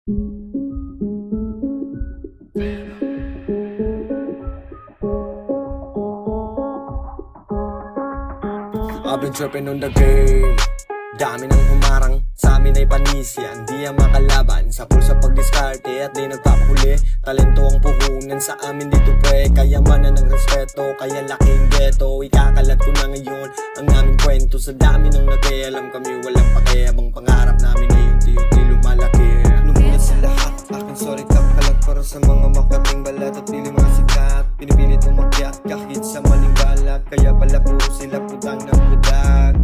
I've been tripping on the game. Dami nang humarang, sa amin ay panisyan. Di ang makalaban, sa pulsa pagdiskarte at di nagpapahuli. Talento ang puhunan sa amin dito pre. Kayamanan ng respeto, kaya laking ghetto. Ikakalat ko na ngayon ang aming kwento. Sa dami ng nakialam kami walang pakiabang. Pangarap namin ay unti-unti lumalaki. Lumulat sa lahat, aking sorry kakalat. Para sa mga makating balat at pili mga sikat. Pinipilit umakyat kahit sa maling balak. Kaya pala puro sila putang ng budak.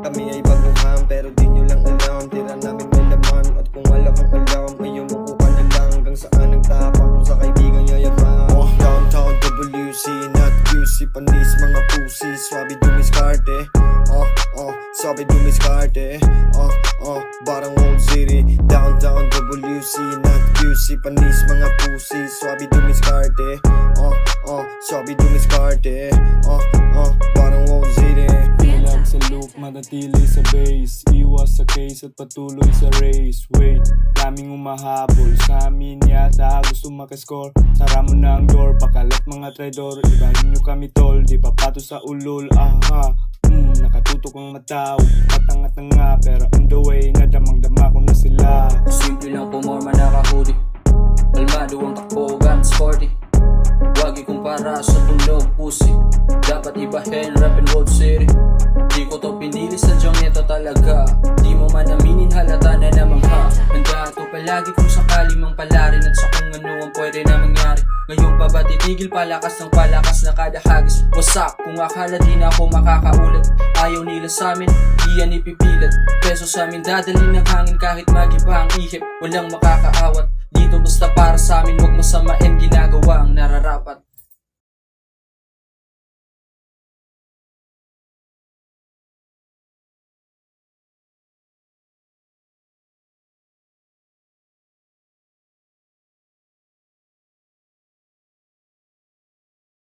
Kami ay baguhan pero di nyo lang alam. Tira namin may laman at kung wala kang alam ay umuko ka na lang. Hanggang saan ang tapak kung sa kaibigan yayabang. Downtown WC, not QC. Panis mga pusi, swabe dumiskarte. Swabe dumiskarte. Barang old city. Downtown WC, not QC. Panis mga pusi, swabe dumiskarte. Swabe dumiskarte. Barang old city. Bilang sa loop, manatili sa base. Iwas sa case at patuloy sa race. Wait, daming umahabol sa amin yata. Gusto makascore, sara mo na ang door. Pakalat mga traidor, ibahin nyo kami tol. Di pa pato sa ulol, aha. Nakatutok ang mataw, matangat na nga. Pero on the way, nadamang-dama ko na sila. Simple lang pumorma nakahudi. Kalmado ang takbo, gun sporty. Wag ikumpara sa tunog pusi. Dapat ibahin rap and road city. Di ko to pinili, sadyang ito talaga. Di mo man aminin, halata na namang ha. Handa to palagi kung sakali mang palarin. At sa kung ano ang pwede na mangyari. Ngayon pa ba titigil, palakas ng palakas na kada hagis. Wasak kung akala di na ako makakaulit. Ayaw nila sa amin, di yan ipipilit. Peso sa amin dadali ng hangin kahit magiba ang ihip. Walang makakaawat dito basta para sa amin, wag masamain ginagawa ang nararapat.